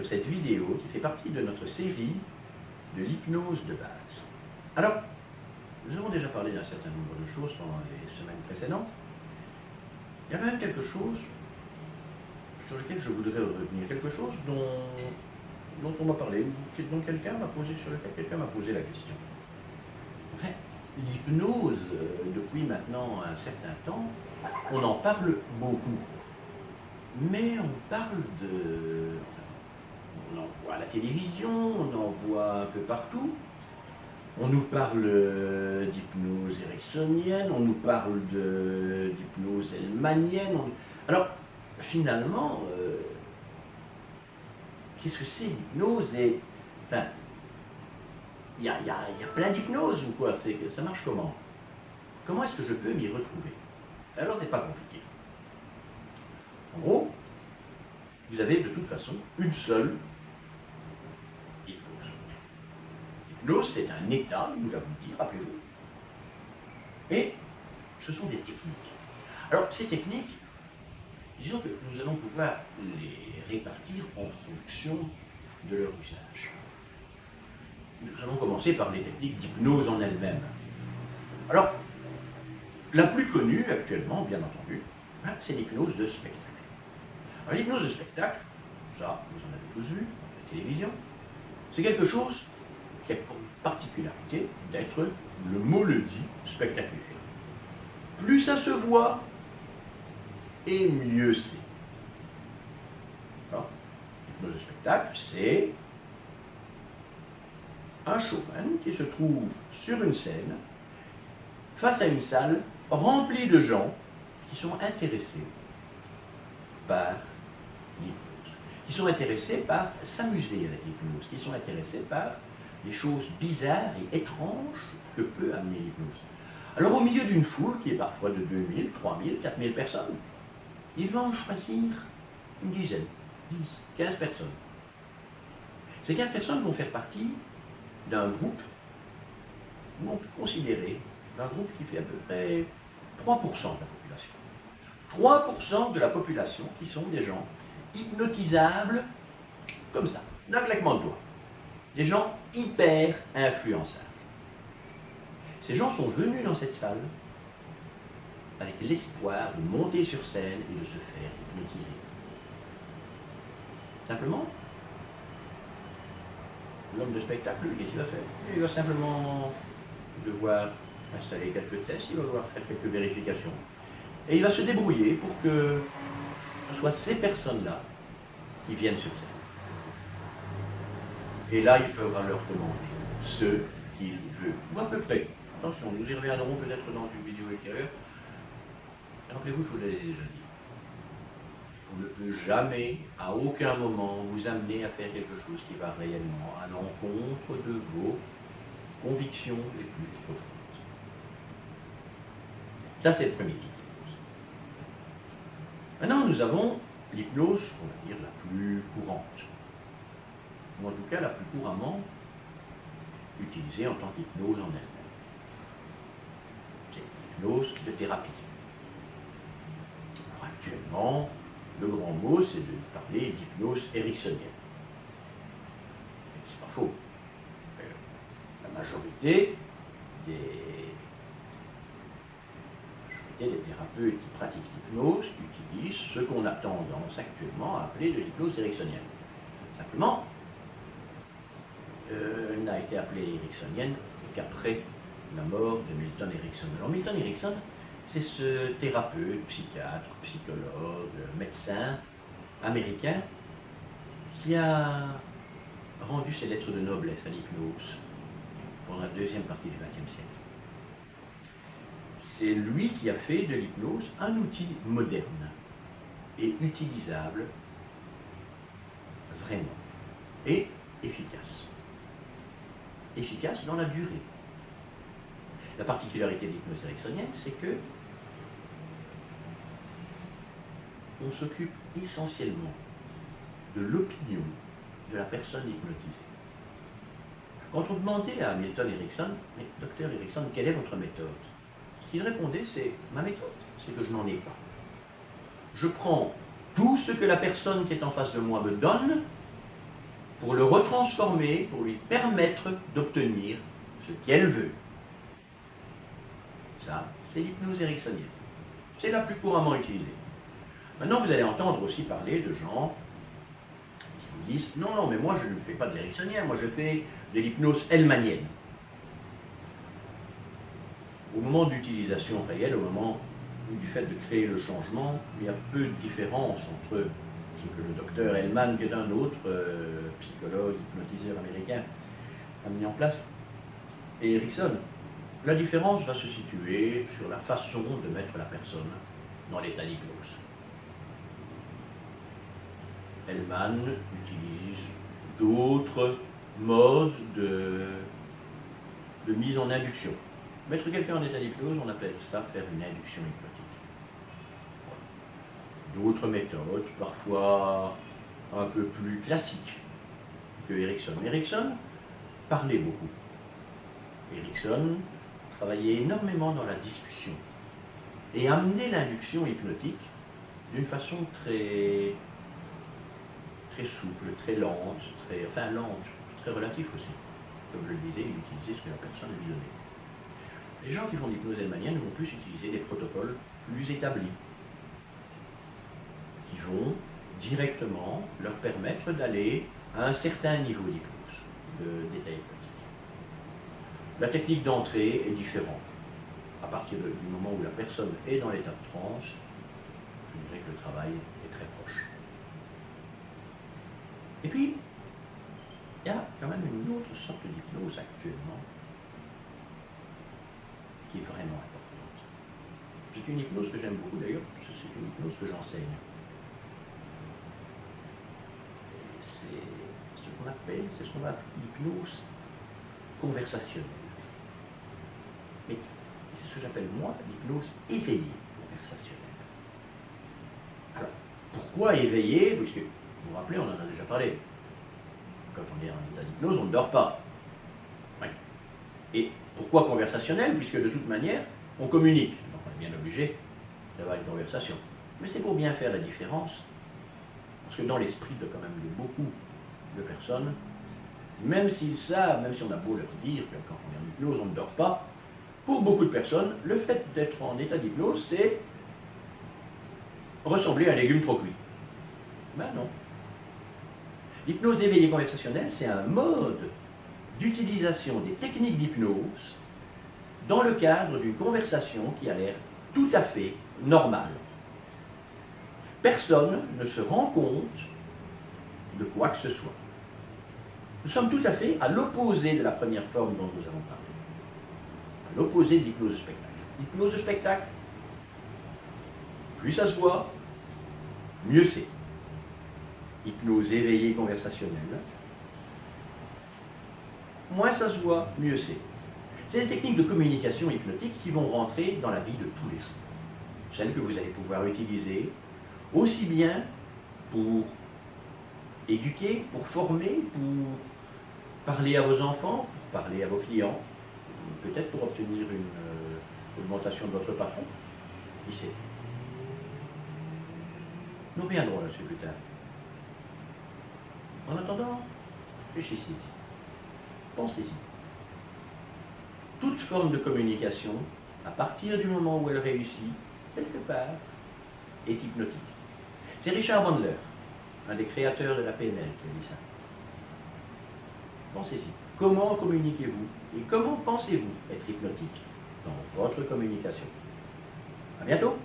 sur cette vidéo qui fait partie de notre série de l'hypnose de base. Alors, nous avons déjà parlé d'un certain nombre de choses pendant les semaines précédentes. Il y a quand même quelque chose sur lequel je voudrais revenir, quelque chose dont on m'a parlé, dont quelqu'un m'a posé, sur lequel quelqu'un m'a posé la question. En fait, l'hypnose, depuis maintenant un certain temps, on en parle beaucoup. Mais on parle de... On en voit à la télévision, on en voit un peu partout. On nous parle d'hypnose ericksonienne, on nous parle d'hypnose hellmanienne. Alors, finalement, qu'est-ce que c'est l'hypnose? Et enfin, il y a plein d'hypnoses ou quoi? Ça marche comment? Comment est-ce que je peux m'y retrouver? Alors, c'est pas compliqué. En gros, vous avez de toute façon une seule hypnose. L'hypnose, c'est un état, nous l'avons dit, rappelez-vous. Et ce sont des techniques. Alors, ces techniques, disons que nous allons pouvoir les répartir en fonction de leur usage. Nous allons commencer par les techniques d'hypnose en elles-mêmes. Alors, la plus connue actuellement, bien entendu, c'est l'hypnose de spectacle. Alors, l'hypnose de spectacle, ça, vous en avez tous vu, à la télévision, c'est quelque chose qui a pour particularité d'être, le mot le dit, spectaculaire. Plus ça se voit, et mieux c'est. L'hypnose de spectacle, c'est un showman qui se trouve sur une scène, face à une salle remplie de gens qui sont intéressés par l'hypnose, qui sont intéressés par s'amuser avec l'hypnose, qui sont intéressés par les choses bizarres et étranges que peut amener l'hypnose. Alors au milieu d'une foule qui est parfois de 2000, 3000, 4000 personnes, ils vont en choisir une dizaine, 10, 15 personnes. Ces 15 personnes vont faire partie d'un groupe, où on peut considérer un groupe qui fait à peu près 3% de la population. 3% de la population qui sont des gens hypnotisables comme ça, d'un claquement de doigts. Des gens hyper influençables. Ces gens sont venus dans cette salle avec l'espoir de monter sur scène et de se faire hypnotiser. Simplement, l'homme de spectacle, qu'est-ce qu'il va faire? Il va simplement devoir installer quelques tests, il va devoir faire quelques vérifications. Et il va se débrouiller pour que ce soit ces personnes-là qui viennent sur scène. Et là, il peut leur demander ce qu'il veut, ou à peu près. Attention, nous y reviendrons peut-être dans une vidéo ultérieure. Rappelez-vous, je vous l'ai déjà dit. On ne peut jamais, à aucun moment, vous amener à faire quelque chose qui va réellement à l'encontre de vos convictions les plus profondes. Ça, c'est le premier type d'hypnose. Maintenant, nous avons l'hypnose, on va dire, la plus courante, ou en tout cas la plus couramment utilisée en tant qu'hypnose en elle-même. C'est l'hypnose de thérapie. Alors, actuellement, le grand mot, c'est de parler d'hypnose ericksonienne. C'est pas faux. La majorité des thérapeutes qui pratiquent l'hypnose utilisent ce qu'on a tendance actuellement à appeler de l'hypnose ericksonienne. Simplement, elle n'a été appelée ericksonienne qu'après la mort de Milton Erickson. Alors Milton Erickson, c'est ce thérapeute, psychiatre, psychologue, médecin américain qui a rendu ses lettres de noblesse à l'hypnose pendant la deuxième partie du XXe siècle. C'est lui qui a fait de l'hypnose un outil moderne et utilisable vraiment et efficace. Efficace dans la durée. La particularité de l'hypnose ericksonienne, c'est que on s'occupe essentiellement de l'opinion de la personne hypnotisée. Quand on demandait à Milton Erickson, mais docteur Erickson, quelle est votre méthode? Ce qu'il répondait, c'est ma méthode, c'est que je n'en ai pas. Je prends tout ce que la personne qui est en face de moi me donne pour le retransformer, pour lui permettre d'obtenir ce qu'elle veut. Ça, c'est l'hypnose ericksonienne. C'est la plus couramment utilisée. Maintenant, vous allez entendre aussi parler de gens qui vous disent « Non, non, mais moi je ne fais pas de l'ericksonien, moi je fais de l'hypnose hellmanienne. » Au moment d'utilisation réelle, au moment du fait de créer le changement, il y a peu de différence entre ce que le docteur Hellman, qui est un autre psychologue, hypnotiseur américain, a mis en place, et Erickson. La différence va se situer sur la façon de mettre la personne dans l'état d'hypnose. Hellman utilise d'autres modes de mise en induction. Mettre quelqu'un en état d'hypnose, on appelle ça faire une induction hypnotique. D'autres méthodes, parfois un peu plus classiques que Erickson. Erickson parlait beaucoup. Erickson travaillait énormément dans la discussion et amenait l'induction hypnotique d'une façon très souple, très lente, très relative aussi. Comme je le disais, il utilisait ce que la personne lui donnait. Les gens qui font de l'hypnose hellmanienne vont plus utiliser des protocoles plus établis, qui vont directement leur permettre d'aller à un certain niveau d'hypnose, d'état hypnotique. La technique d'entrée est différente. À partir du moment où la personne est dans l'état de transe, je dirais que le travail est très proche. Et puis, il y a quand même une autre sorte d'hypnose actuellement qui est vraiment importante. C'est une hypnose que j'aime beaucoup d'ailleurs, parce que c'est une hypnose que j'enseigne. C'est ce qu'on appelle l'hypnose conversationnelle. Mais c'est ce que j'appelle moi l'hypnose éveillée conversationnelle. Alors, pourquoi éveillée? Parce que, vous vous rappelez, on en a déjà parlé. Quand on est en état d'hypnose, on ne dort pas. Oui. Et pourquoi conversationnelle? Puisque de toute manière, on communique. Donc on est bien obligé d'avoir une conversation. Mais c'est pour bien faire la différence. Parce que dans l'esprit de quand même beaucoup de personnes, même s'ils savent, même si on a beau leur dire que quand on est en hypnose, on ne dort pas, pour beaucoup de personnes, le fait d'être en état d'hypnose, c'est ressembler à un légume trop cuit. Ben non. L'hypnose éveillée conversationnelle, c'est un mode d'utilisation des techniques d'hypnose dans le cadre d'une conversation qui a l'air tout à fait normale. Personne ne se rend compte de quoi que ce soit. Nous sommes tout à fait à l'opposé de la première forme dont nous avons parlé. À l'opposé de l'hypnose de spectacle. L'hypnose de spectacle, plus ça se voit, mieux c'est. Hypnose éveillée conversationnelle, moins ça se voit, mieux c'est. C'est des techniques de communication hypnotique qui vont rentrer dans la vie de tous les jours. Celles que vous allez pouvoir utiliser aussi bien pour éduquer, pour former, pour parler à vos enfants, pour parler à vos clients, peut-être pour obtenir une augmentation de votre patron. Qui sait? Nous reviendrons là-dessus plus tard. En attendant, réfléchissez-y, pensez-y. Toute forme de communication, à partir du moment où elle réussit, quelque part, est hypnotique. C'est Richard Bandler, un des créateurs de la PNL, qui a dit ça. Pensez-y. Comment communiquez-vous et comment pensez-vous être hypnotique dans votre communication? À bientôt!